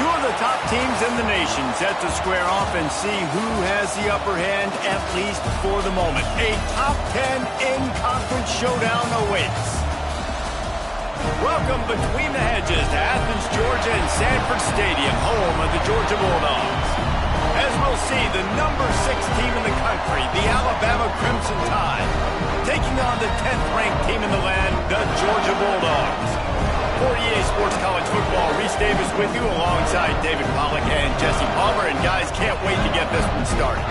Two of the top teams in the nation set to square off and see who has the upper hand, at least for the moment. A top 10 in-conference showdown awaits. Welcome between the hedges to Athens, Georgia and Sanford Stadium, home of the Georgia Bulldogs. As we'll see, the number 6 team in the country, the Alabama Crimson Tide, taking on the 10th-ranked team in the land, the Georgia Bulldogs. For EA Sports College Football, Reese Davis with you alongside David Pollack and Jesse Palmer. And guys, can't wait to get this one started.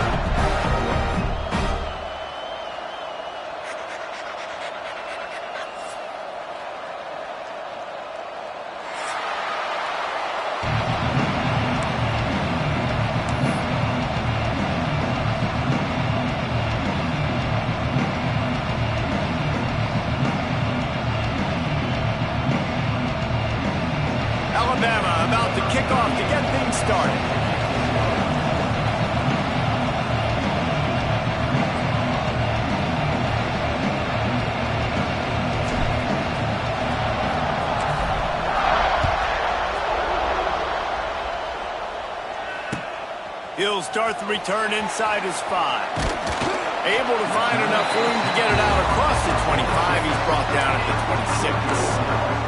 Alabama about to kick off to get things started. He'll start the return inside his 5. Able to find enough room to get it out across the 25. He's brought down at the 26.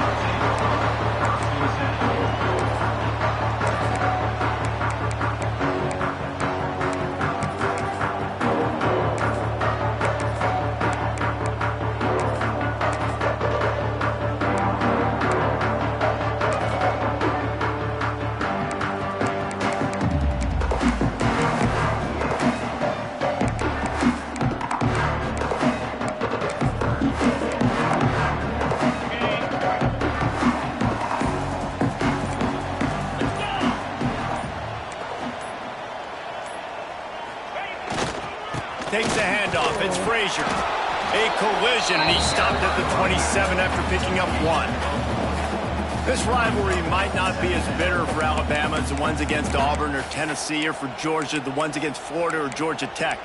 Takes the handoff. It's Frazier. A collision, and he stopped at the 27 after picking up 1. This rivalry might not be as bitter for Alabama as the ones against Auburn or Tennessee, or for Georgia, the ones against Florida or Georgia Tech.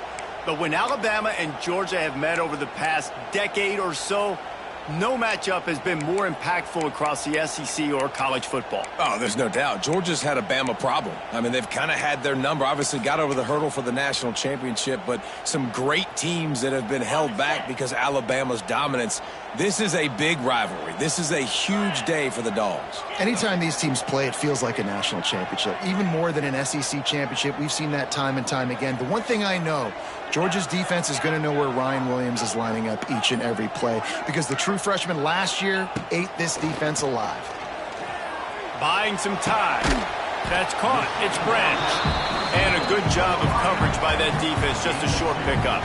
But when Alabama and Georgia have met over the past decade or so, no matchup has been more impactful across the SEC or college football. Oh, there's no doubt. Georgia's had a Bama problem. I mean, they've kind of had their number. Obviously got over the hurdle for the national championship, but some great teams that have been held back because Alabama's dominance. This is a big rivalry. This is a huge day for the Dogs. Anytime these teams play, it feels like a national championship. Even more than an SEC championship. We've seen that time and time again. The one thing I know, Georgia's defense is going to know where Ryan Williams is lining up each and every play, because the true freshman last year ate this defense alive. Buying some time. That's caught. It's Branch. And a good job of coverage by that defense. Just a short pickup.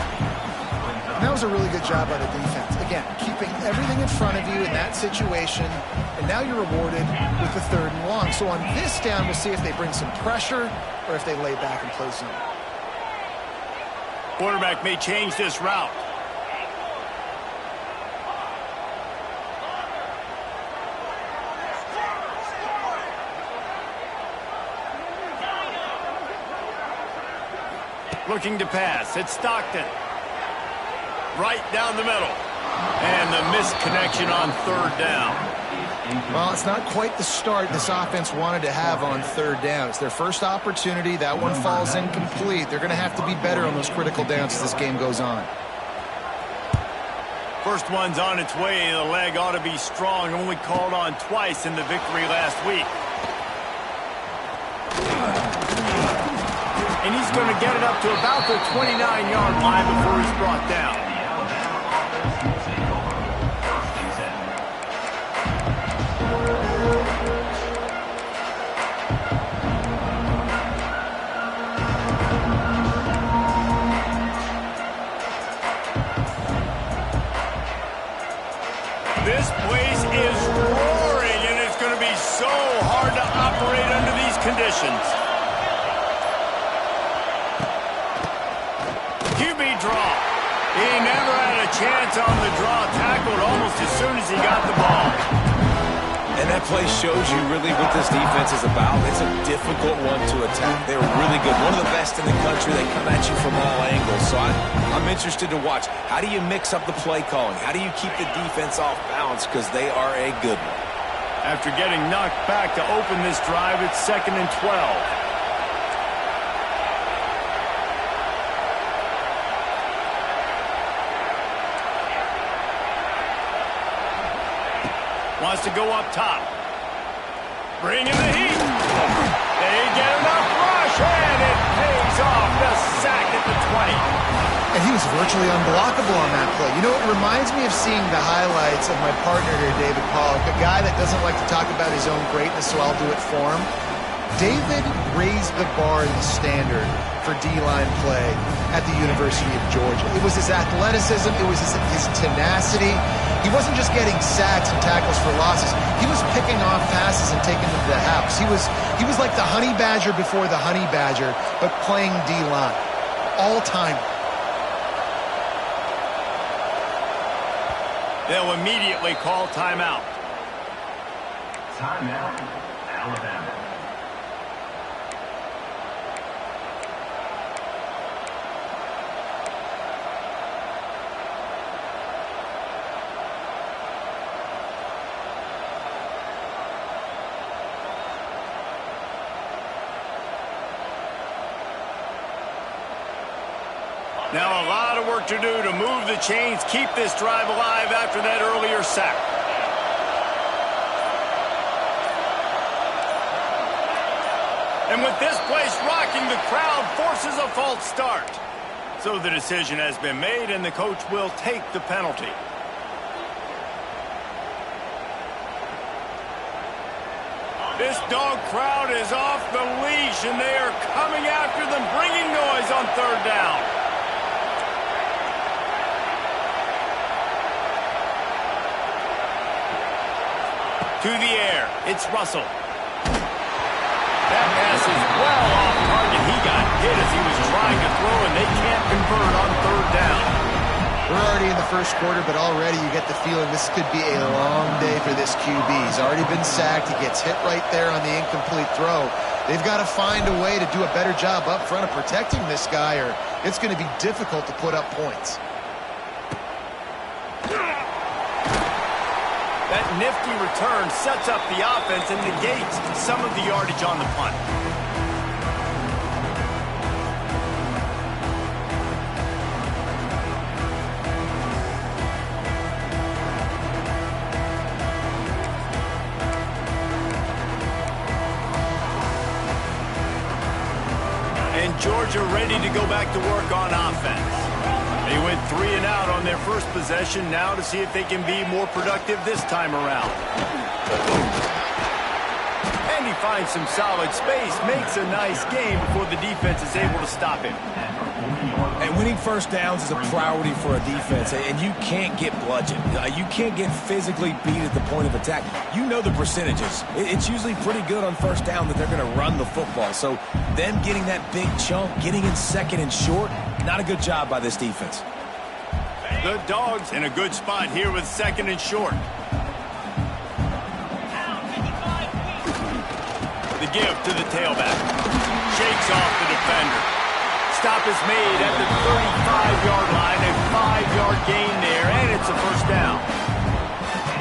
And that was a really good job by the defense. Again, keeping everything in front of you in that situation, and now you're rewarded with the 3rd and long. So on this down, we'll see if they bring some pressure or if they lay back and play zone. Quarterback may change this route. Looking to pass. It's Stockton. Right down the middle. And the missed connection on 3rd down. Well, it's not quite the start this offense wanted to have on 3rd down. It's their first opportunity. That one falls incomplete. They're going to have to be better on those critical downs as this game goes on. First one's on its way. The leg ought to be strong. Only called on twice in the victory last week. And he's going to get it up to about the 29-yard line before he's brought down. This conditions. QB draw. He never had a chance on the draw. Tackled almost as soon as he got the ball. And that play shows you really what this defense is about. It's a difficult one to attack. They're really good. One of the best in the country. They come at you from all angles. So I'm interested to watch. How do you mix up the play calling? How do you keep the defense off balance? Because they are a good one. After getting knocked back to open this drive, it's 2nd and 12. Wants to go up top. Bring in the heat. They get enough rush, and it pays off. The sack at the 20. And he was virtually unblockable on that play. You know, it reminds me of seeing the highlights of my partner here, David Pollack, a guy that doesn't like to talk about his own greatness, so I'll do it for him. David raised the bar in the standard for D-line play at the University of Georgia. It was his athleticism. It was his tenacity. He wasn't just getting sacks and tackles for losses. He was picking off passes and taking them to the house. He was like the honey badger before the honey badger, but playing D-line. All time. They'll immediately call timeout. Timeout, Alabama. Now a lot of work to do to move the chains, keep this drive alive after that earlier sack. And with this place rocking, the crowd forces a false start. So the decision has been made, and the coach will take the penalty. This dog crowd is off the leash, and they are coming after them, bringing noise on 3rd down. To the air, it's Russell. That pass is well off target. He got hit as he was trying to throw, and they can't convert on 3rd down. We're already in the first quarter, but already you get the feeling this could be a long day for this QB. He's already been sacked. He gets hit right there on the incomplete throw. They've got to find a way to do a better job up front of protecting this guy, or it's going to be difficult to put up points. That nifty return sets up the offense and negates some of the yardage on the punt. And Georgia ready to go back to work on offense. They went 3 and out on their first possession, now to see if they can be more productive this time around. And he finds some solid space, makes a nice game before the defense is able to stop him. And winning first downs is a priority for a defense, and you can't get bludgeoned. You can't get physically beat at the point of attack. You know the percentages. It's usually pretty good on first down that they're going to run the football. So them getting that big chunk, getting in 2nd and short, not a good job by this defense. The Dogs in a good spot here with 2nd and short. The give to the tailback. Shakes off the defender. Stop is made at the 35-yard line. A 5-yard gain there, and it's a first down.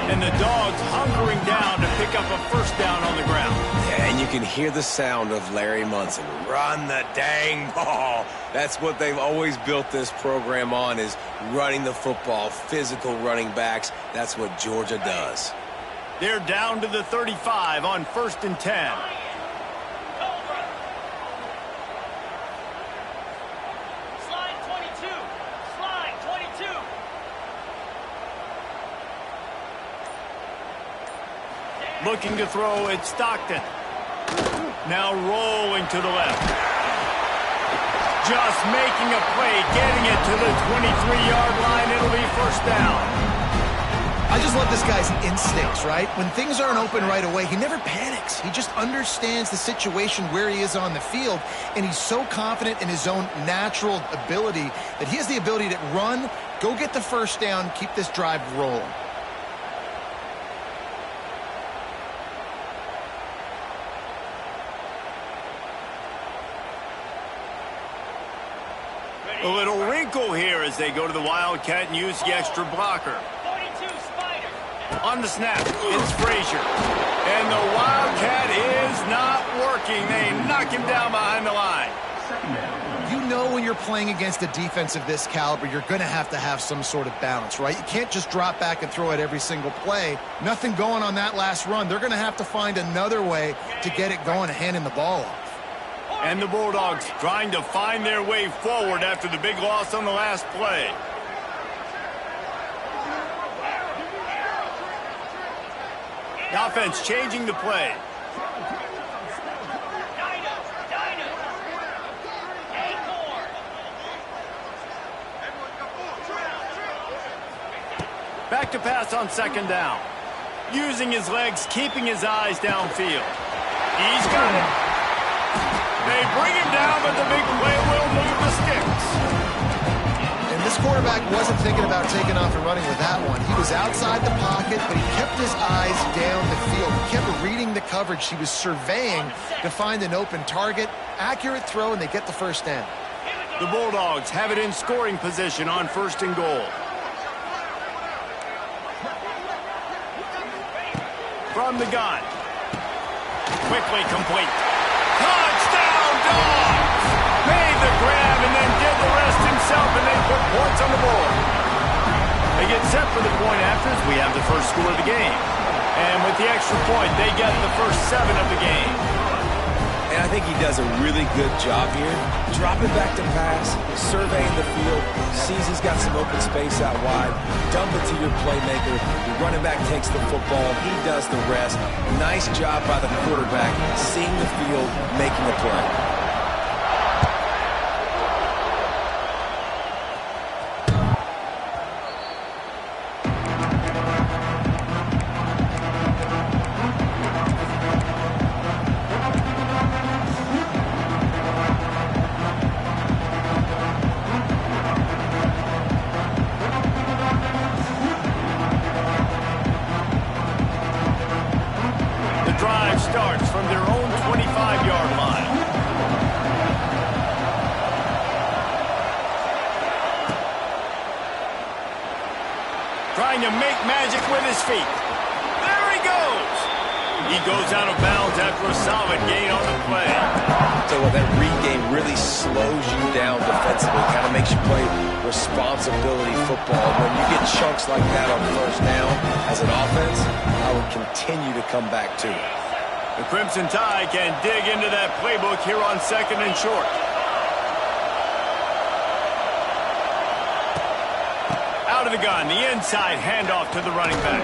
And the Dogs hunkering down to pick up a first down on the ground. Yeah, and you can hear the sound of Larry Munson. Run the dang ball. That's what they've always built this program on, is running the football, physical running backs. That's what Georgia does. They're down to the 35 on 1st and 10. Looking to throw, it's Stockton. Now rolling to the left. Just making a play, getting it to the 23-yard line. It'll be first down. I just love this guy's instincts, right? When things aren't open right away, he never panics. He just understands the situation where he is on the field, and he's so confident in his own natural ability that he has the ability to run, go get the first down, keep this drive rolling. A little wrinkle here as they go to the Wildcat and use the extra blocker. On the snap, it's Frazier. And the Wildcat is not working. They knock him down behind the line. You know when you're playing against a defense of this caliber, you're going to have some sort of balance, right? You can't just drop back and throw it every single play. Nothing going on that last run. They're going to have to find another way to get it going and hand him the ball off. And the Bulldogs trying to find their way forward after the big loss on the last play. The offense changing the play. Back to pass on second down. Using his legs, keeping his eyes downfield. He's got it. They bring him down, but the big play will move the sticks. And this quarterback wasn't thinking about taking off and running with that one. He was outside the pocket, but he kept his eyes down the field. He kept reading the coverage. He was surveying to find an open target. Accurate throw, and they get the first down. The Bulldogs have it in scoring position on first and goal. From the gun. Quickly complete. Touchdown, Dogs! Made the grab and then did the rest himself, and they put points on the board. They get set for the point afters. We have the first score of the game. And with the extra point, they get the first 7 of the game. And I think he does a really good job here. Dropping back to pass, surveying the field, sees he's got some open space out wide, dump it to your playmaker. Your running back takes the football. He does the rest. Nice job by the quarterback, seeing the field, making a play. Starts from their own 25-yard line. Trying to make magic with his feet. There he goes. He goes out of bounds after a solid gain on the play. So that read game really slows you down defensively, kind of makes you play responsibility football. When you get chunks like that on first down as an offense, I would continue to come back to it. The Crimson Tide can dig into that playbook here on second and short. Out of the gun, the inside handoff to the running back.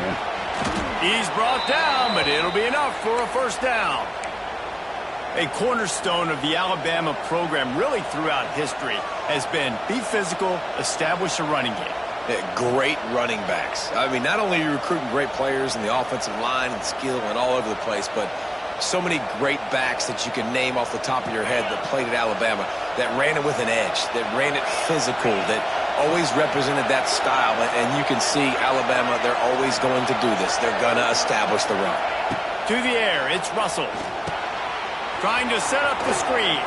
He's brought down, but it'll be enough for a first down. A cornerstone of the Alabama program really throughout history has been be physical, establish a running game. Great running backs. I mean, not only are you recruiting great players in the offensive line and skill and all over the place, but so many great backs that you can name off the top of your head that played at Alabama, that ran it with an edge, that ran it physical, that always represented that style. And you can see Alabama, they're always going to do this. They're going to establish the run. To the air, it's Russell. Trying to set up the screen.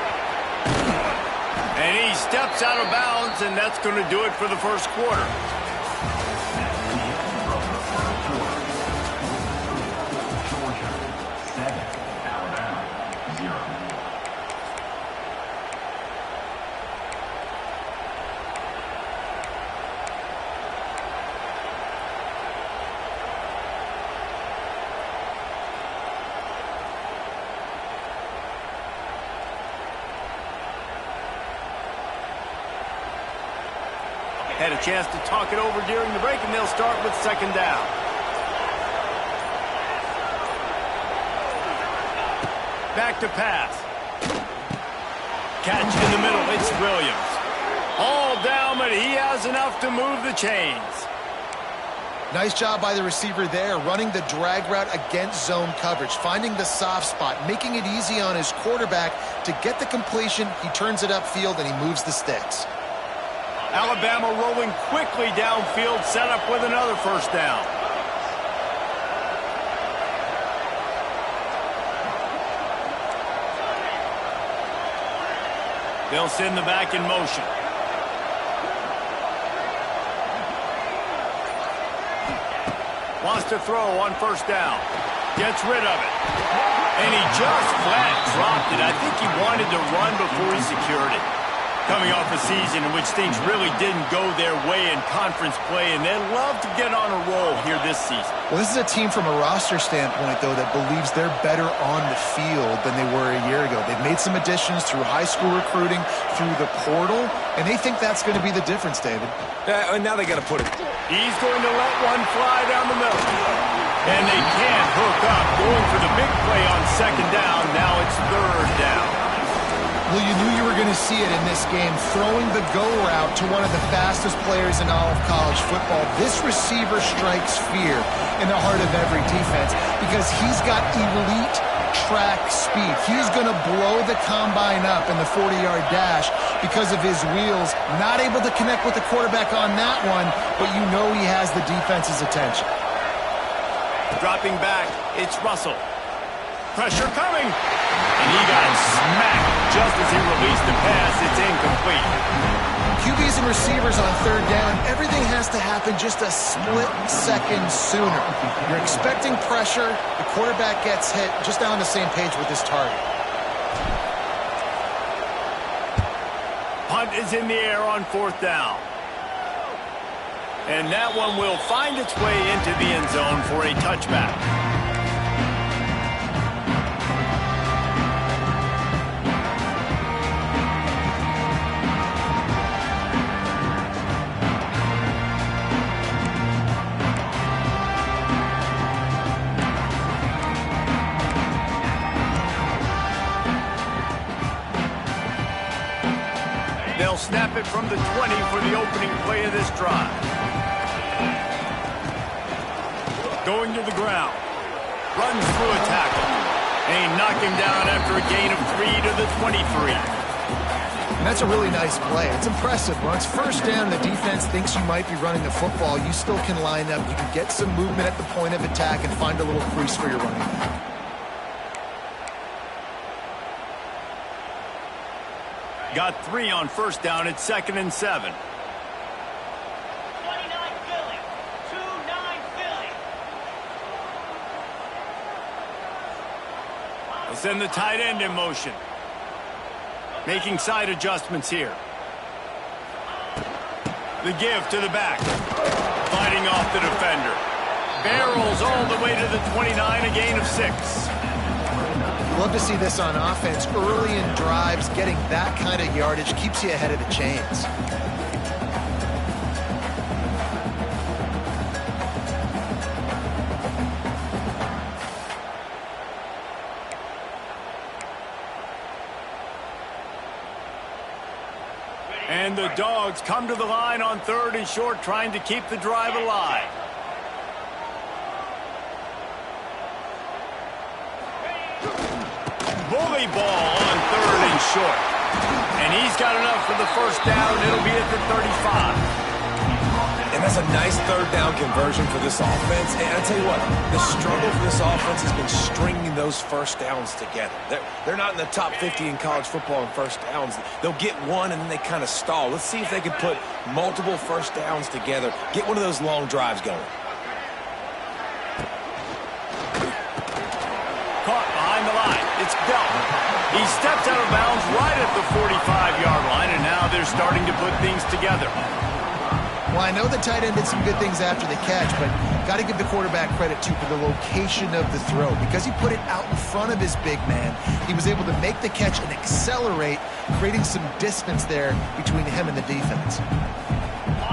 And he steps out of bounds, and that's going to do it for the first quarter. Had a chance to talk it over during the break, and they'll start with second down. Back to pass. Catch in the middle. It's Williams. All down, but he has enough to move the chains. Nice job by the receiver there, running the drag route against zone coverage, finding the soft spot, making it easy on his quarterback to get the completion. He turns it upfield, and he moves the sticks. Alabama rolling quickly downfield, set up with another first down. They'll send the back in motion. Wants to throw on first down. Gets rid of it. And he just flat dropped it. I think he wanted to run before he secured it. Coming off a season in which things really didn't go their way in conference play, and they'd love to get on a roll here this season. Well, this is a team from a roster standpoint, though, that believes they're better on the field than they were a year ago. They've made some additions through high school recruiting, through the portal, and they think that's going to be the difference, David. And now they got to put it. He's going to let one fly down the middle. And they can't hook up. Going for the big play on second down. Now it's third down. Well, you knew you were going to see it in this game, throwing the go route to one of the fastest players in all of college football. This receiver strikes fear in the heart of every defense because he's got elite track speed. He's going to blow the combine up in the 40-yard dash because of his wheels. Not able to connect with the quarterback on that one, but you know he has the defense's attention. Dropping back, it's Russell. Pressure coming. And he got smacked just as he released the pass. It's incomplete. QBs and receivers on third down, everything has to happen just a split second sooner. You're expecting pressure. The quarterback gets hit, just on the same page with his target. Punt is in the air on fourth down. And that one will find its way into the end zone for a touchback. They'll snap it from the 20 for the opening play of this drive. Going to the ground. Runs through a tackle. And he knocked him down after a gain of 3 to the 23. And that's a really nice play. It's impressive. When it's first down and the defense thinks you might be running the football, you still can line up. You can get some movement at the point of attack and find a little crease for your running back. Got 3 on first down. It's 2nd and 7. 29 Philly. 2-9 Philly. They'll send the tight end in motion. Making side adjustments here. The give to the back. Fighting off the defender. Barrels all the way to the 29, a gain of 6. Love to see this on offense. Early in drives, getting that kind of yardage keeps you ahead of the chains. And the Dogs come to the line on 3rd and short, trying to keep the drive alive. Bully ball on 3rd and short. And he's got enough for the first down. It'll be at the 35. And that's a nice third down conversion for this offense. And I tell you what, the struggle for this offense has been stringing those first downs together. They're not in the top 50 in college football in first downs. They'll get one and then they kind of stall. Let's see if they can put multiple first downs together. Get one of those long drives going. Caught behind the line. It's Bell. He steps out of bounds right at the 45-yard line, and now they're starting to put things together. Well, I know the tight end did some good things after the catch, but got to give the quarterback credit, too, for the location of the throw. Because he put it out in front of his big man, he was able to make the catch and accelerate, creating some distance there between him and the defense.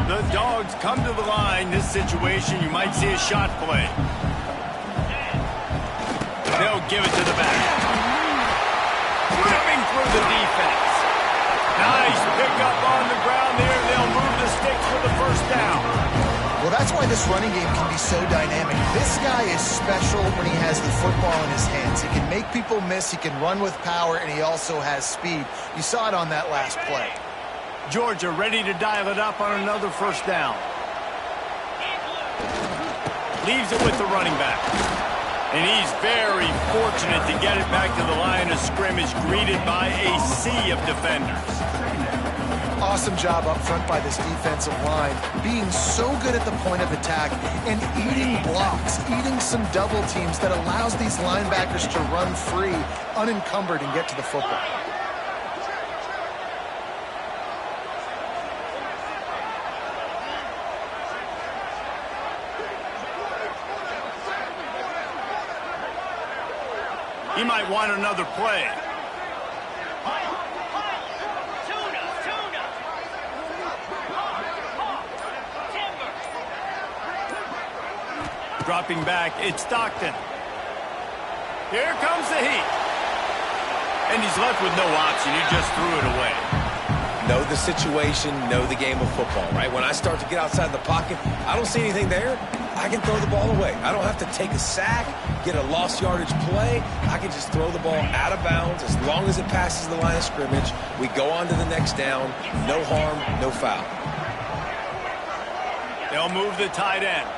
The Dogs come to the line. This situation, you might see a shot play. They'll give it to the back. Ripping through the defense. Nice pick up on the ground there. They'll move the sticks for the first down. Well, That's why this running game can be so dynamic. This guy is special when he has the football in his hands. He can make people miss, he can run with power, and he also has speed. You saw it on that last play. Georgia ready to dial it up on another first down. Leaves it with the running back. And he's very fortunate to get it back to the line of scrimmage, greeted by a sea of defenders. Awesome job up front by this defensive line, being so good at the point of attack and eating blocks, eating some double teams that allows these linebackers to run free, unencumbered, and get to the football. He might want another play. Dropping back, it's Stockton. Here comes the heat. And he's left with no option. He just threw it away. Know the situation, know the game of football, right? When I start to get outside the pocket, I don't see anything there. I can throw the ball away. I don't have to take a sack, get a lost yardage play. I can just throw the ball out of bounds as long as it passes the line of scrimmage. We go on to the next down. No harm, no foul. They'll move the tight end.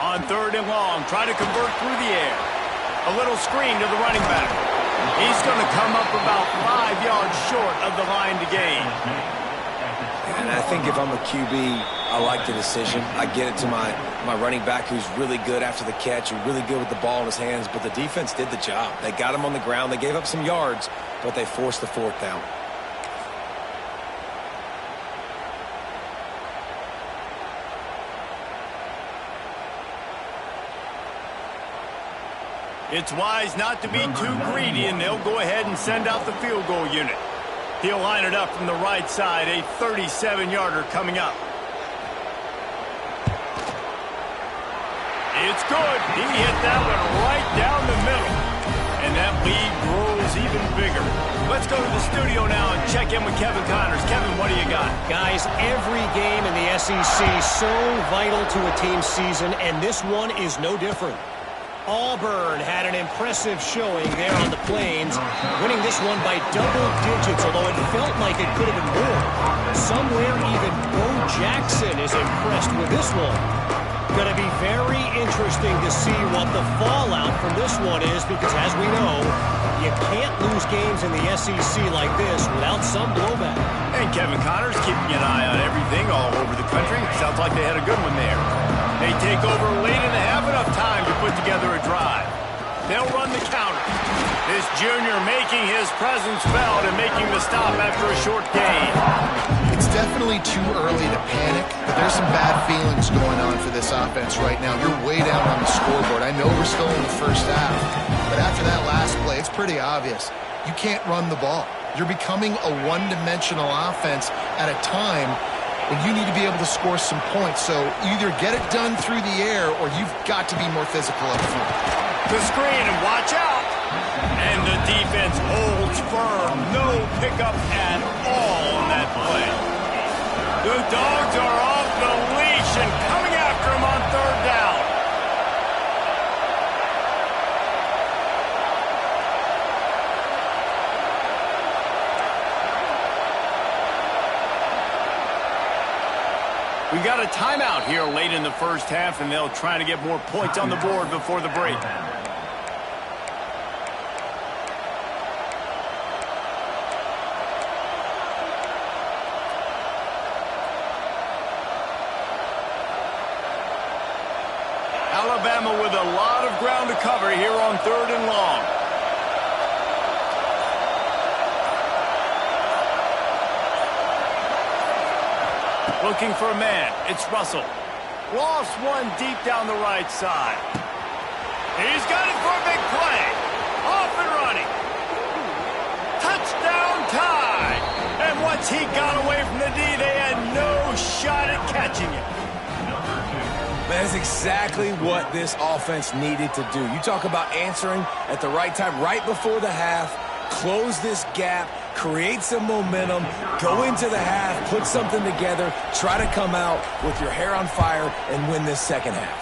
On third and long, try to convert through the air. A little screen to the running back. He's going to come up about 5 yards short of the line to gain. And I think if I'm a QB, I like the decision. I get it to my running back who's really good after the catch and really good with the ball in his hands, but the defense did the job. They got him on the ground. They gave up some yards, but they forced the fourth down. It's wise not to be too greedy, and they'll go ahead and send out the field goal unit. He'll line it up from the right side, a 37-yarder coming up. It's good. He hit that one right down the middle. And that lead grows even bigger. Let's go to the studio now and check in with Kevin Connors. Kevin, what do you got? Guys, every game in the SEC so vital to a team's season, and this one is no different. Auburn had an impressive showing there on the Plains, winning this one by double digits, although it felt like it could have been more. Somewhere even Bo Jackson is impressed with this one. Going to be very interesting to see what the fallout from this one is, because as we know, you can't lose games in the SEC like this without some blowback. And Kevin Connors keeping an eye on everything all over the country. Sounds like they had a good one there. They take over late in the half, enough time to put together a drive. They'll run the counter. This junior making his presence felt and making the stop after a short gain. It's definitely too early to panic, but there's some bad feelings going on for this offense right now. You're way down on the scoreboard. I know we're still in the first half, but after that last play, it's pretty obvious. You can't run the ball. You're becoming a one-dimensional offense at a time when you need to be able to score some points. So either get it done through the air or you've got to be more physical up front. The screen, and watch out. And the defense holds firm. No pickup at all on that play. The Dogs are off the leash and coming after him on third down. We got a timeout here late in the first half, and they'll try to get more points on the board before the break. Alabama with a lot of ground to cover here on third and long. Looking for a man. It's Russell. Lost one deep down the right side. He's got it for a big play. Off and running. Touchdown tie. And once he got away from the D, they had no shot at catching it. That's exactly what this offense needed to do. You talk about answering at the right time, right before the half, close this gap, create some momentum, go into the half, put something together, try to come out with your hair on fire and win this second half.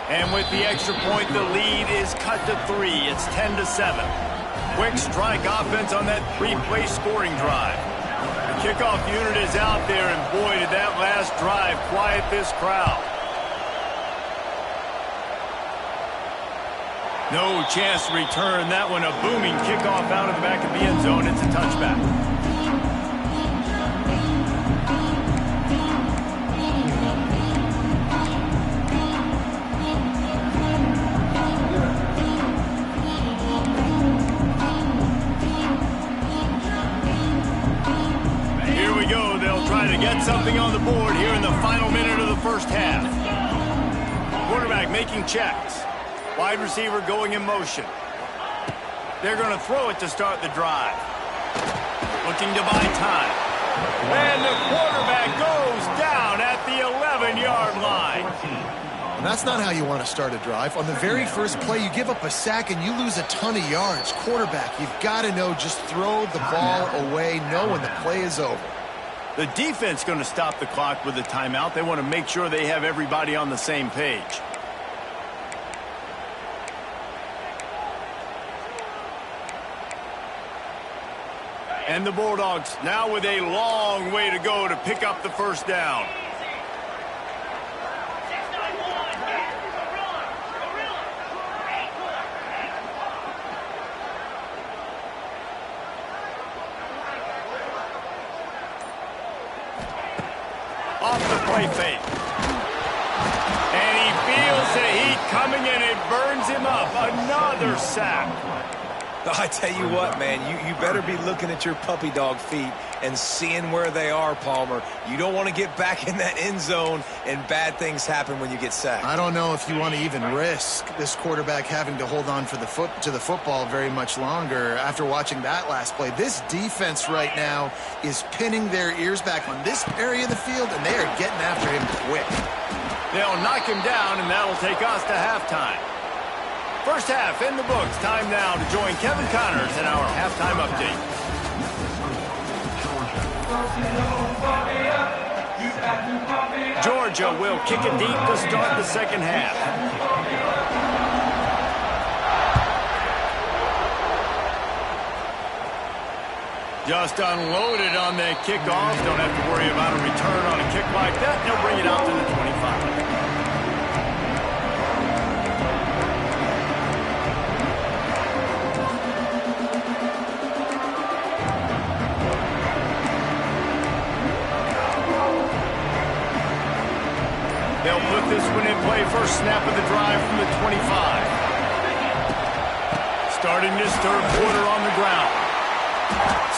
And with the extra point, the lead is cut to 3. It's 10-7. Quick strike offense on that 3-play scoring drive. The kickoff unit is out there, and boy, did that last drive quiet this crowd. No chance to return that one. A booming kickoff out of the back of the end zone. It's a touchback. Here we go. They'll try to get something on the board here in the final minute of the first half. Quarterback making checks. Wide receiver going in motion. They're going to throw it to start the drive. Looking to buy time. And the quarterback goes down at the 11-yard line. And that's not how you want to start a drive. On the very first play, you give up a sack and you lose a ton of yards. Quarterback, you've got to know, just throw the ball away, know when the play is over. The defense going to stop the clock with a timeout. They want to make sure they have everybody on the same page. And the Bulldogs now with a long way to go to pick up the first down. Off the play fake. And he feels the heat coming and it burns him up. Another sack. I tell you what, man, you better be looking at your puppy dog feet and seeing where they are, Palmer. You don't want to get back in that end zone and bad things happen when you get sacked. I don't know if you want to even risk this quarterback having to hold on to the football very much longer after watching that last play. This defense right now is pinning their ears back on this area of the field, and they are getting after him quick. They'll knock him down, and that'll take us to halftime. First half in the books. Time now to join Kevin Connors in our halftime update. Georgia will kick it deep to start the second half. Just unloaded on that kickoff. Don't have to worry about a return on a kick like that. They'll bring it out to the 25. They'll put this one in play. First snap of the drive from the 25. Starting this third quarter on the ground.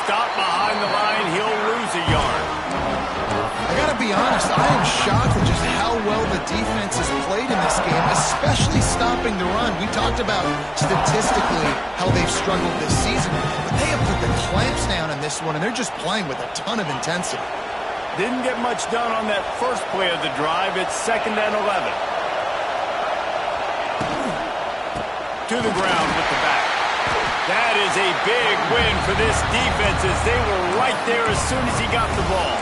Stop behind the line. He'll lose a yard. I got to be honest, I am shocked at just how well the defense has played in this game, especially stopping the run. We talked about statistically how they've struggled this season, but they have put the clamps down in this one, and they're just playing with a ton of intensity. Didn't get much done on that first play of the drive. It's 2nd and 11. To the ground with the back. That is a big win for this defense as they were right there as soon as he got the ball.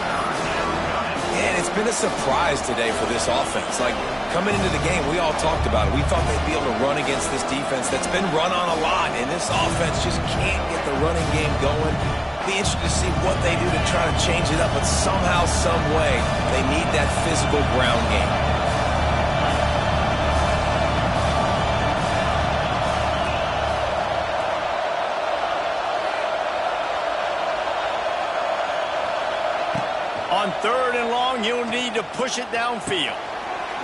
And it's been a surprise today for this offense. Like, coming into the game, we all talked about it. We thought they'd be able to run against this defense that's been run on a lot, and this offense just can't get the running game going. Be interested to see what they do to try to change it up, but somehow, some way, they need that physical ground game. On 3rd and long, you'll need to push it downfield.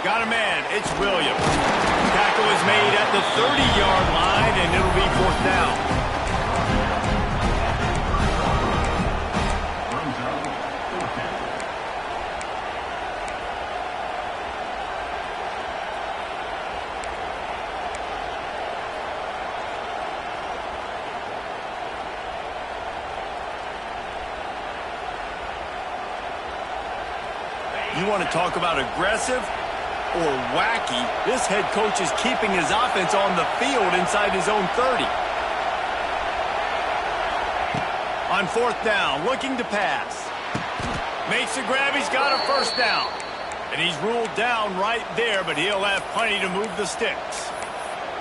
Got a man. It's Williams. Tackle is made at the 30-yard line, and it'll be 4th down. You want to talk about aggressive or wacky? This head coach is keeping his offense on the field inside his own 30. On 4th down, looking to pass. Makes the grab, he's got a first down. And he's ruled down right there, but he'll have plenty to move the sticks.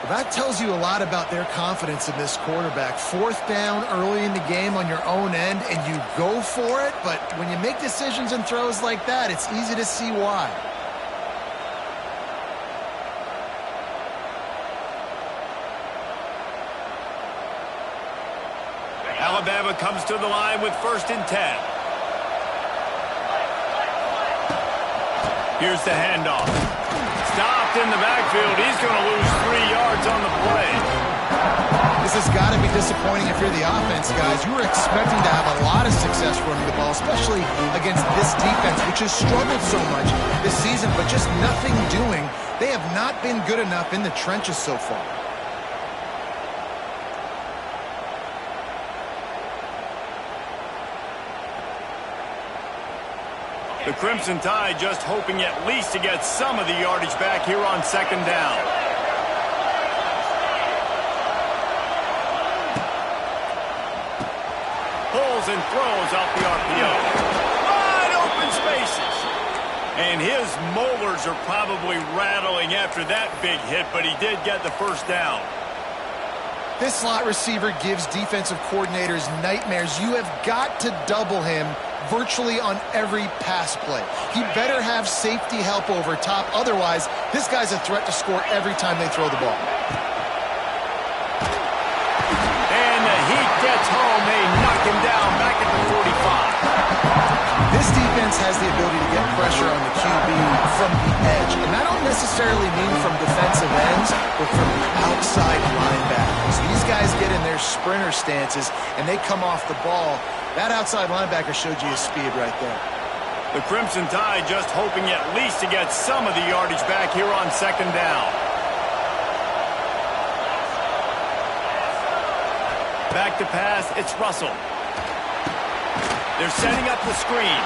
Well, that tells you a lot about their confidence in this quarterback. 4th down early in the game on your own end, and you go for it, but when you make decisions and throws like that, it's easy to see why. Alabama comes to the line with 1st and 10. Here's the handoff. Stopped in the backfield. He's going to lose 3 yards on the play. This has got to be disappointing if you're the offense, guys. You were expecting to have a lot of success running the ball, especially against this defense, which has struggled so much this season, but just nothing doing. They have not been good enough in the trenches so far. The Crimson Tide just hoping at least to get some of the yardage back here on 2nd down. Pulls and throws off the RPO. Wide open spaces. And his molars are probably rattling after that big hit, but he did get the first down. This slot receiver gives defensive coordinators nightmares. You have got to double him virtually on every pass play. He better have safety help over top. Otherwise, this guy's a threat to score every time they throw the ball. And the heat gets home. They knock him down back at the 45. This defense has the ability to get pressure on the QB from the edge. And I don't necessarily mean from defensive ends, but from the outside linebackers. These guys get in their sprinter stances, and they come off the ball. That outside linebacker showed you his speed right there. The Crimson Tide just hoping at least to get some of the yardage back here on 2nd down. Back to pass, it's Russell. They're setting up the screen.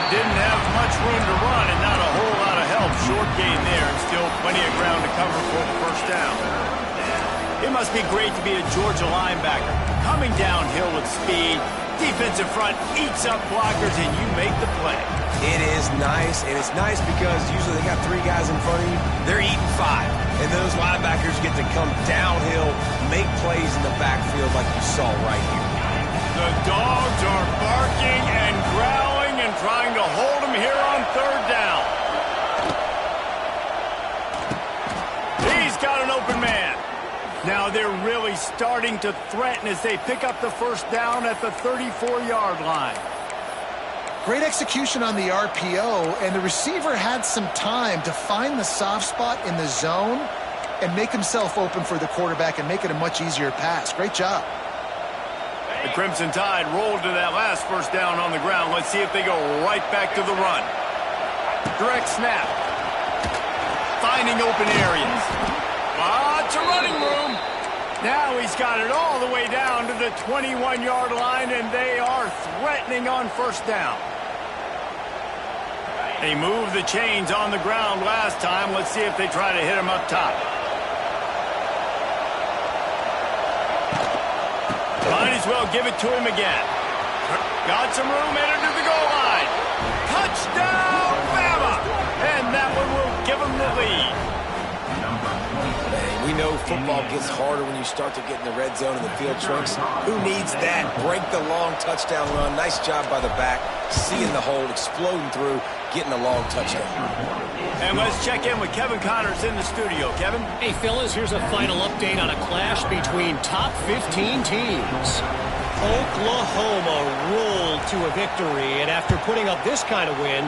Didn't have much room to run and not a whole lot of help. Short gain there and still plenty of ground to cover for the first down. It must be great to be a Georgia linebacker. Coming downhill with speed. Defensive front eats up blockers, and you make the play. It is nice, and it's nice because usually they got 3 guys in front of you. They're eating 5, and those linebackers get to come downhill, make plays in the backfield like you saw right here. The dogs are barking and growling and trying to hold him here on 3rd down. He's got an open man. Now they're really starting to threaten as they pick up the first down at the 34-yard line. Great execution on the RPO, and the receiver had some time to find the soft spot in the zone and make himself open for the quarterback and make it a much easier pass. Great job. The Crimson Tide rolled to that last first down on the ground. Let's see if they go right back to the run. Direct snap. Finding open areas. Lots of running room. Now he's got it all the way down to the 21-yard line, and they are threatening on first down. They moved the chains on the ground last time. Let's see if they try to hit him up top. Might as well give it to him again. Got some room, headed to the goal line. Touchdown, Bama! And that one will give him the lead. We know football gets harder when you start to get in the red zone and the field shrinks. Who needs that? Break the long touchdown run. Nice job by the back. Seeing the hole, exploding through, getting a long touchdown. And let's check in with Kevin Connors in the studio. Kevin? Hey, fellas, here's a final update on a clash between top 15 teams. Oklahoma rolled to a victory, and after putting up this kind of win,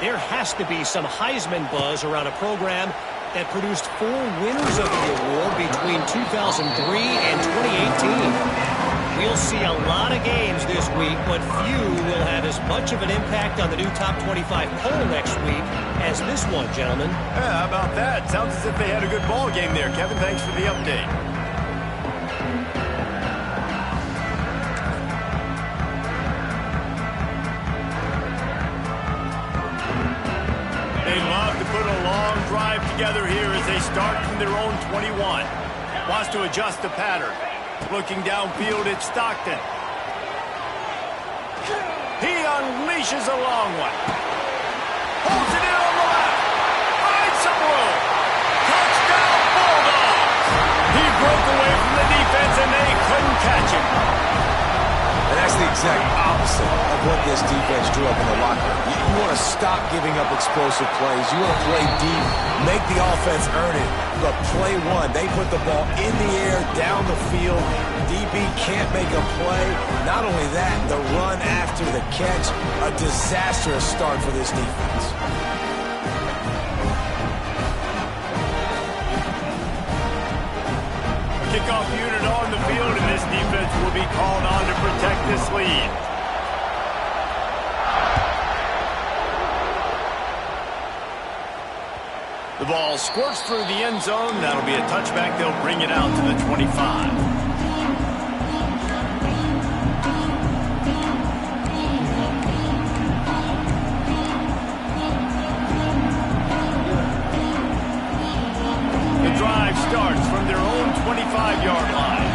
there has to be some Heisman buzz around a program that produced 4 winners of the award between 2003 and 2018. We'll see a lot of games this week, but few will have as much of an impact on the new top 25 poll next week as this one, gentlemen. Yeah, how about that? Sounds as if they had a good ball game there. Kevin, thanks for the update. They love to put a long drive together here as they start from their own 21. Wants to adjust the pattern. Looking downfield, it's Stockton. He unleashes a long one. Holds it in on the left. Finds some room. Touchdown, Bulldogs. He broke away from the defense, and they couldn't catch him. And that's the exact opposite of what this defense drew up in the locker room. You want to stop giving up explosive plays. You want to play deep, make the offense earn it. But play one, they put the ball in the air, down the field. DB can't make a play. Not only that, the run after the catch, a disastrous start for this defense. Kickoff unit on the field, and this defense will be called on to protect this lead. The ball squirts through the end zone. That'll be a touchback. They'll bring it out to the 25. Starts from their own 25-yard line.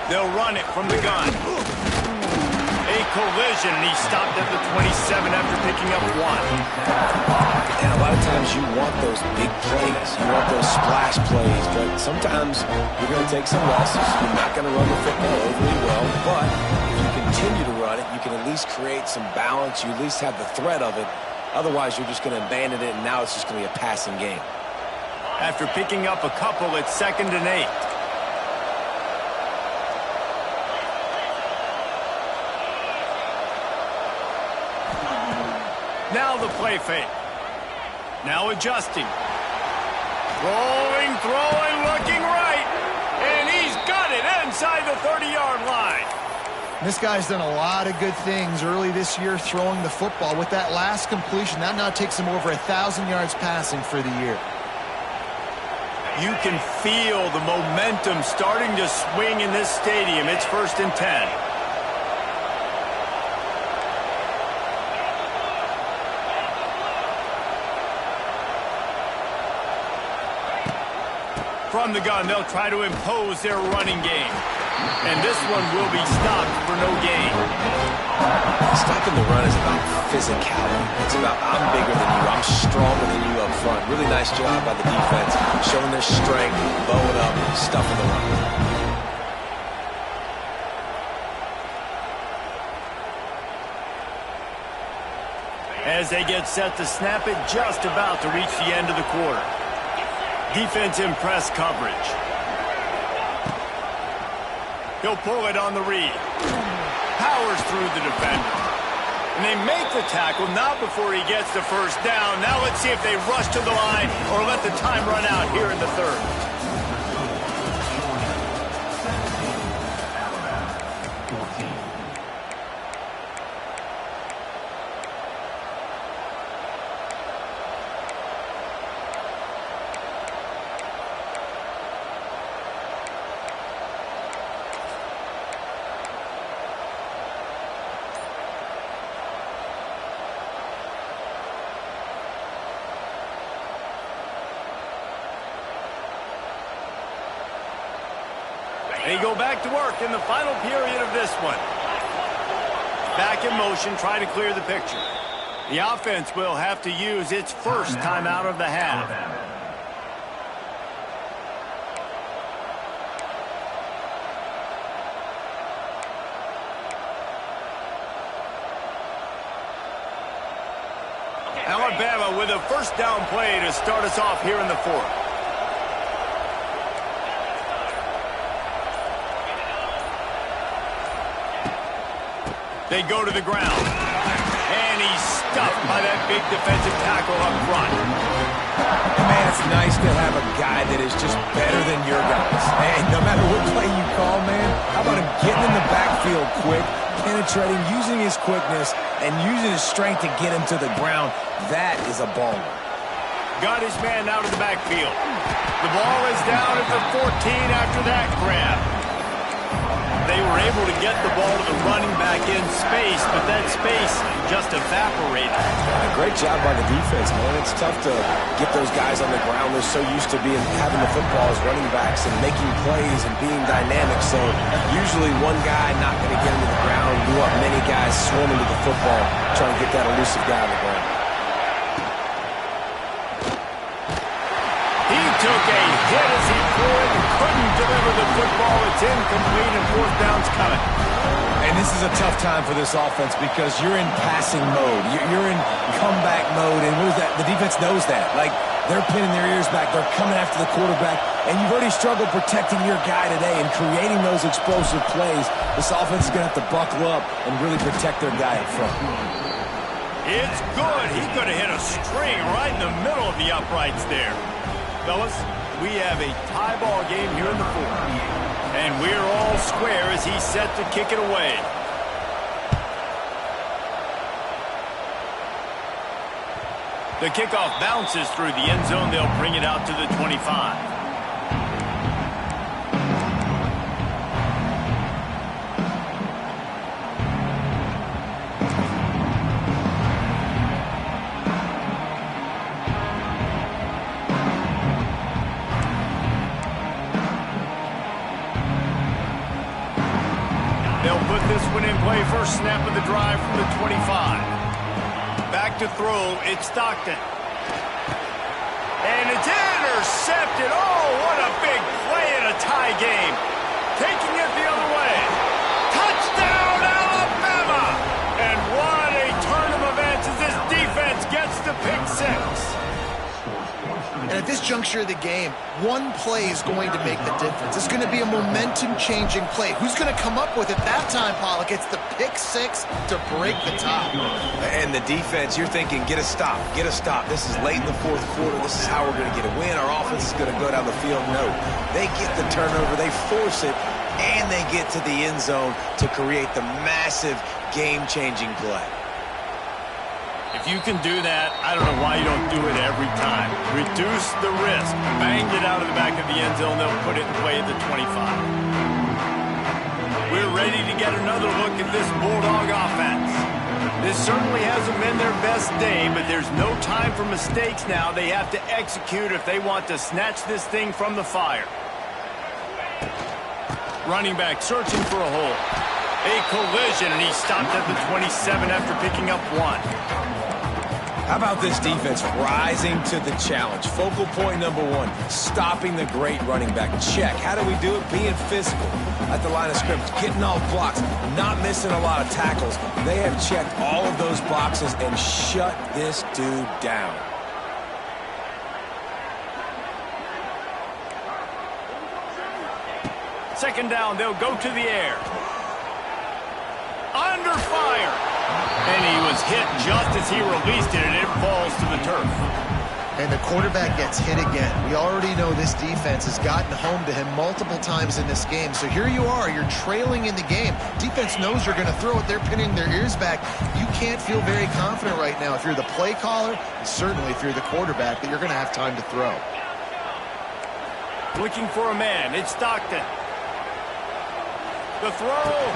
They'll run it from the gun. A collision, and he stopped at the 27 after picking up 1. And a lot of times you want those big plays. You want those splash plays, but sometimes you're going to take some losses. You're not going to run the football overly well, but if you continue to run it, you can at least create some balance. You at least have the threat of it. Otherwise, you're just going to abandon it, and now it's just going to be a passing game. After picking up a couple, it's 2nd and 8. Now the play fake. Now adjusting. Rolling, throwing, looking right. And he's got it inside the 30-yard line. This guy's done a lot of good things early this year throwing the football. With that last completion, that now takes him over 1,000 yards passing for the year. You can feel the momentum starting to swing in this stadium. It's 1st and 10. From the gun, they'll try to impose their running game. And this one will be stopped for no gain. Stopping the run is about physicality. It's about I'm bigger than you, I'm stronger than you up front. Really nice job by the defense, showing their strength, bowing up, stuffing the run. As they get set to snap it, just about to reach the end of the quarter. Defense in press coverage. He'll pull it on the read. Powers through the defender. And they make the tackle, not before he gets the first down. Now let's see if they rush to the line or let the time run out here in the 3rd. They go back to work in the final period of this one. Back in motion, try to clear the picture. The offense will have to use its first timeout of the half. Alabama with a first down play to start us off here in the 4th. They go to the ground. And he's stuffed by that big defensive tackle up front. Man, it's nice to have a guy that is just better than your guys. And no matter what play you call, man, how about him getting in the backfield quick, penetrating, using his quickness, and using his strength to get him to the ground. That is a baller. Got his man out of the backfield. The ball is down at the 14 after that grab. They were able to get the ball to the running back in space, but that space just evaporated. Great job by the defense, man. It's tough to get those guys on the ground. They're so used to having the football as running backs and making plays and being dynamic. So usually one guy not going to get into the ground. You want many guys swarming to the football, trying to get that elusive guy on the ground. He took a hit as he threw it and couldn't deliver the football. It's incomplete and fourth down's coming. And this is a tough time for this offense because you're in passing mode. You're in comeback mode, and what is that? The defense knows that. Like, they're pinning their ears back. They're coming after the quarterback, and you've already struggled protecting your guy today and creating those explosive plays. This offense is going to have to buckle up and really protect their guy in front. It's good. He could have hit a string right in the middle of the uprights there. Fellas, we have a tie ball game here in the fourth. And we're all square as he's set to kick it away. The kickoff bounces through the end zone. They'll bring it out to the 25. They'll put this one in play. First snap of the drive from the 25. Back to throw. It's Stockton. And it's intercepted. Oh, what a big play in a tie game. Taking it the other way. Touchdown, Alabama! And what a turn of events as this defense gets the pick six. And at this juncture of the game, one play is going to make the difference. It's going to be a momentum-changing play. Who's going to come up with it that time, Pollock? It's the pick six to break the tie. And the defense, you're thinking, get a stop, get a stop. This is late in the fourth quarter. This is how we're going to get a win. Our offense is going to go down the field. No, they get the turnover, they force it, and they get to the end zone to create the massive game-changing play. If you can do that, I don't know why you don't do it every time. Reduce the risk. Banged it out of the back of the end zone. They'll put it in play at the 25. We're ready to get another look at this Bulldog offense. This certainly hasn't been their best day, but there's no time for mistakes now. They have to execute if they want to snatch this thing from the fire. Running back searching for a hole. A collision, and he stopped at the 27 after picking up one. How about this defense rising to the challenge? Focal point number one, stopping the great running back. Check. How do we do it? Being physical at the line of scrimmage, getting off blocks, not missing a lot of tackles. They have checked all of those boxes and shut this dude down. Second down, they'll go to the air. Under fire. And he was hit just as he released it, and it falls to the turf. And the quarterback gets hit again. We already know this defense has gotten home to him multiple times in this game. So here you are, you're trailing in the game. Defense knows you're going to throw it. They're pinning their ears back. You can't feel very confident right now if you're the play caller, and certainly if you're the quarterback, that you're going to have time to throw. Looking for a man. It's Stockton. The throw.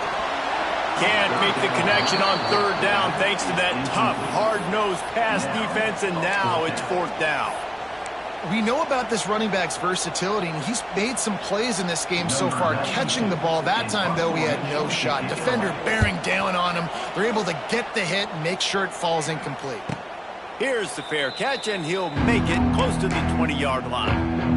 Can't make the connection on third down thanks to that tough, hard-nosed pass defense, and now it's fourth down. We know about this running back's versatility, and he's made some plays in this game so far, catching the ball. That time, though, he had no shot. Defender bearing down on him. They're able to get the hit and make sure it falls incomplete. Here's the fair catch, and he'll make it close to the 20-yard line.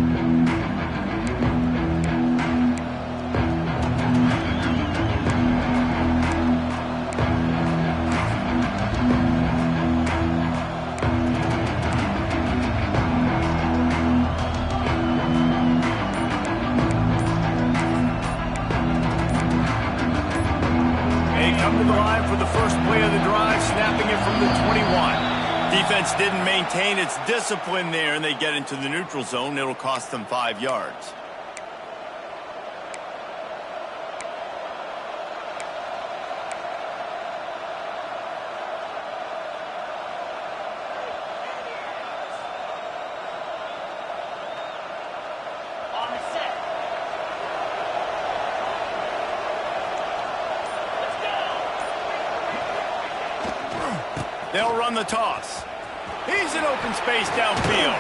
Defense didn't maintain its discipline there, and they get into the neutral zone. It'll cost them 5 yards. On the set. They'll run the toss. He's in open space downfield.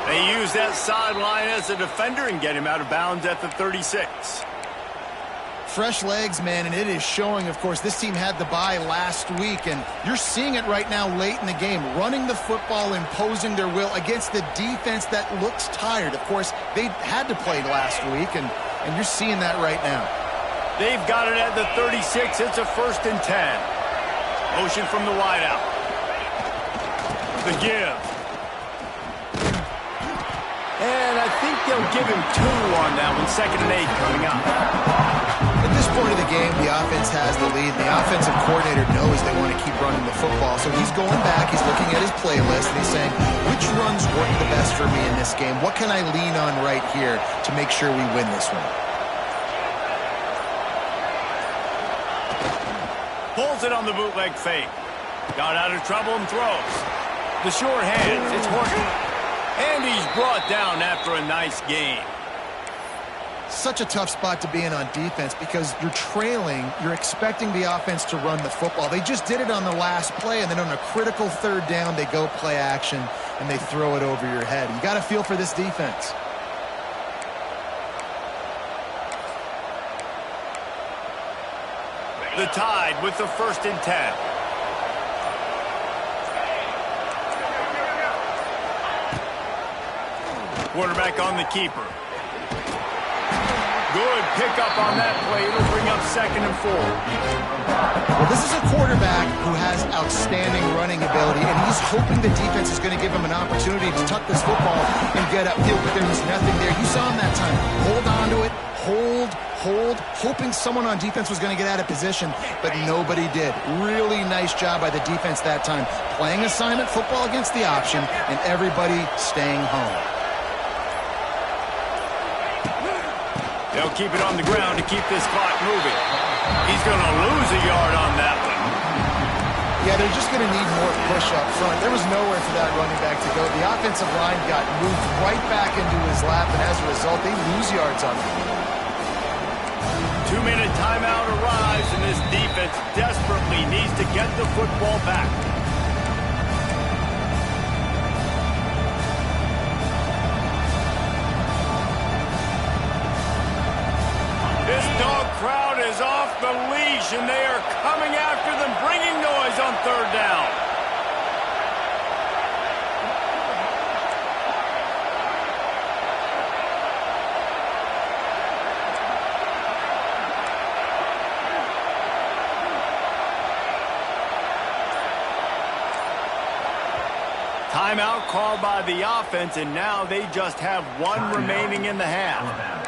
They use that sideline as a defender and get him out of bounds at the 36. Fresh legs, man, and it is showing. Of course, this team had the bye last week, and you're seeing it right now late in the game, running the football, imposing their will against the defense that looks tired. Of course, they had to play last week, and you're seeing that right now. They've got it at the 36. It's a 1st and 10. Motion from the wideout. The give. And I think they'll give him 2 on that one. 2nd and 8 coming up. At this point of the game, the offense has the lead. The offensive coordinator knows they want to keep running the football. So he's going back, he's looking at his playlist, and he's saying, which runs work the best for me in this game? What can I lean on right here to make sure we win this one? Pulls it on the bootleg fake. Got out of trouble and throws. The short hands, it's Horton. And he's brought down after a nice gain. Such a tough spot to be in on defense because you're trailing, you're expecting the offense to run the football. They just did it on the last play, and then on a critical 3rd down, they go play action, and they throw it over your head. You got to feel for this defense. The Tide with the 1st and 10. Quarterback on the keeper. Good pickup on that play. It'll bring up 2nd and 4. Well, this is a quarterback who has outstanding running ability, and he's hoping the defense is going to give him an opportunity to tuck this football and get upfield, but there was nothing there. You saw him that time. Hold on to it. Hold, hoping someone on defense was going to get out of position, but nobody did. Really nice job by the defense that time. Playing assignment football against the option, and everybody staying home. They'll keep it on the ground to keep this clock moving. He's going to lose a yard on that one. Yeah, they're just going to need more push up front. There was nowhere for that running back to go. The offensive line got moved right back into his lap, and as a result, they lose yards on him. 2-minute timeout arrives, and this defense desperately needs to get the football back. This dog crowd is off the leash, and they are coming after them, bringing noise on 3rd down. Timeout called by the offense, and now they just have 1 remaining in the half.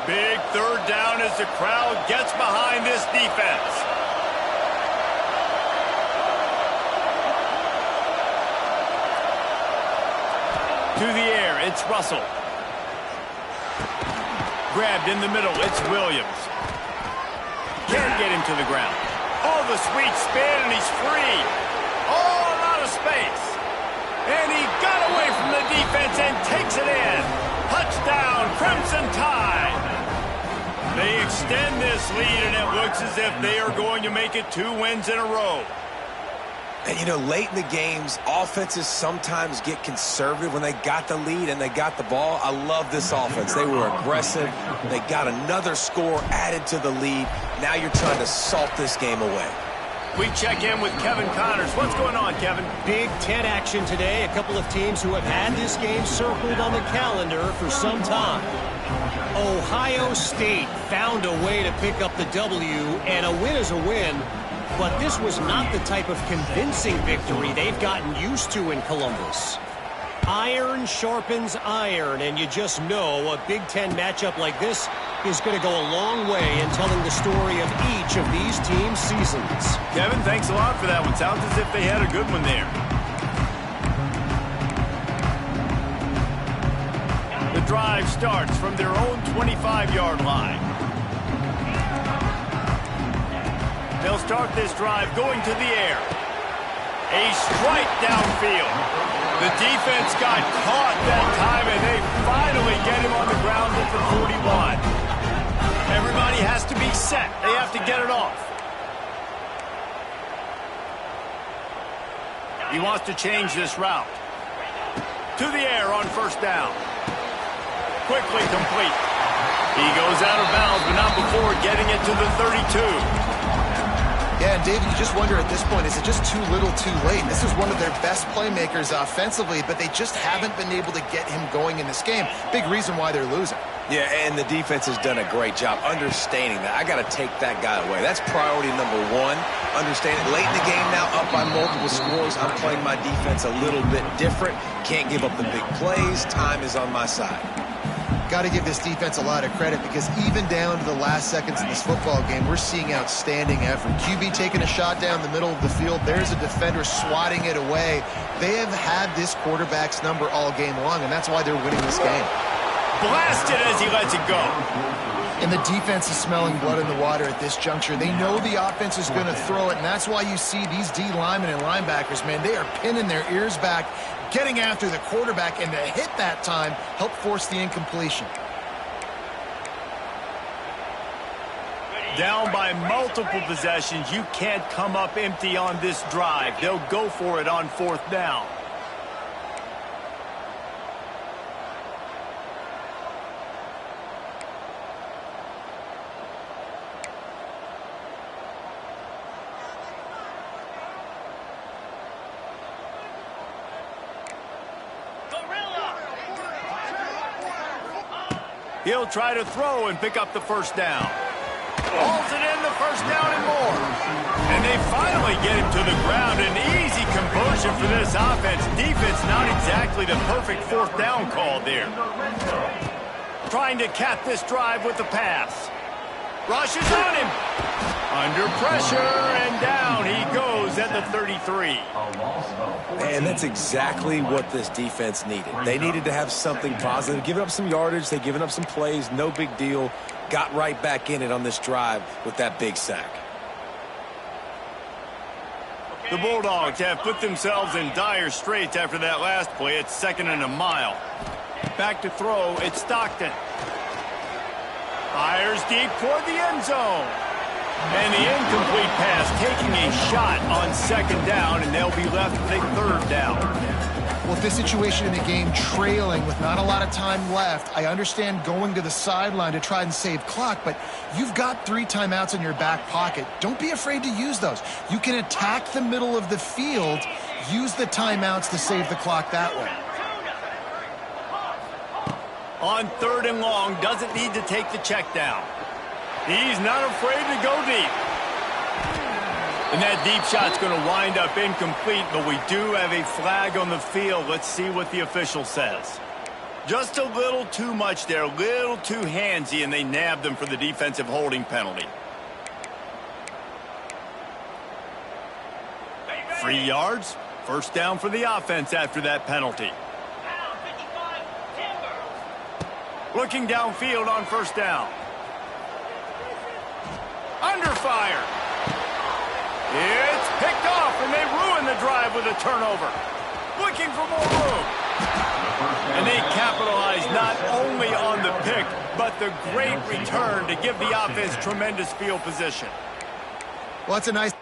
Big 3rd down as the crowd gets behind this defense. To the air, it's Russell. Grabbed in the middle, it's Williams. Can't get him to the ground. Oh, the sweet spin, and he's free. All out of space. And he got away from the defense and takes it in. Touchdown, Crimson Tide. They extend this lead, and it looks as if they are going to make it 2 wins in a row. And, you know, late in the games, offenses sometimes get conservative when they got the lead and they got the ball. I love this offense. They were aggressive. They got another score added to the lead. Now you're trying to salt this game away. We check in with Kevin Connors. What's going on, Kevin? Big 10 action today. A couple of teams who have had this game circled on the calendar for some time. Ohio State found a way to pick up the W, and a win is a win. But this was not the type of convincing victory they've gotten used to in Columbus. Iron sharpens iron, and you just know a Big Ten matchup like this is going to go a long way in telling the story of each of these teams' seasons. Kevin, thanks a lot for that one. Sounds as if they had a good one there. The drive starts from their own 25-yard line. They'll start this drive going to the air. A strike downfield. The defense got caught that time, and they finally get him on the ground at the 41. Everybody has to be set. They have to get it off. He wants to change this route. To the air on first down. Quickly complete. He goes out of bounds, but not before getting it to the 32. Yeah, and David, you just wonder at this point, is it just too little too late? This is one of their best playmakers offensively, but they just haven't been able to get him going in this game. Big reason why they're losing. Yeah, and the defense has done a great job understanding that. I got to take that guy away. That's priority number one. Understand it. Late in the game now, up by multiple scores. I'm playing my defense a little bit different. Can't give up the big plays. Time is on my side. Got to give this defense a lot of credit because even down to the last seconds in this football game, we're seeing outstanding effort. QB taking a shot down the middle of the field. There's a defender swatting it away. They have had this quarterback's number all game long, and that's why they're winning this game. Blasted as he lets it go. And the defense is smelling blood in the water at this juncture. They know the offense is going to throw it, and that's why you see these D linemen and linebackers, man, they are pinning their ears back, getting after the quarterback, and the hit that time helped force the incompletion. Down by multiple possessions, you can't come up empty on this drive. They'll go for it on fourth down. He'll try to throw and pick up the first down. Hauls it in, the first down and more. And they finally get him to the ground. An easy conversion for this offense. Defense not exactly the perfect fourth down call there. Trying to cap this drive with the pass. Rushes on him. Under pressure, and down he goes at the 33. And that's exactly what this defense needed. They needed to have something positive. Giving up some yardage, they've given up some plays, no big deal. Got right back in it on this drive with that big sack. The Bulldogs have put themselves in dire straits after that last play. It's 2nd and a mile. Back to throw, it's Stockton. Fires deep toward the end zone. And the incomplete pass taking a shot on 2nd down, and they'll be left with a 3rd down. Well, if this situation in the game trailing with not a lot of time left, I understand going to the sideline to try and save clock, but you've got 3 timeouts in your back pocket. Don't be afraid to use those. You can attack the middle of the field, use the timeouts to save the clock that way. On 3rd and long, doesn't need to take the check down. He's not afraid to go deep. And that deep shot's going to wind up incomplete, but we do have a flag on the field. Let's see what the official says. Just a little too much there, a little too handsy, and they nabbed him for the defensive holding penalty. 3 yards, first down for the offense after that penalty. Looking downfield on first down. Under fire. It's picked off, and they ruin the drive with a turnover. Looking for more room. And they capitalize not only on the pick, but the great return to give the offense tremendous field position. Well, it's a nice...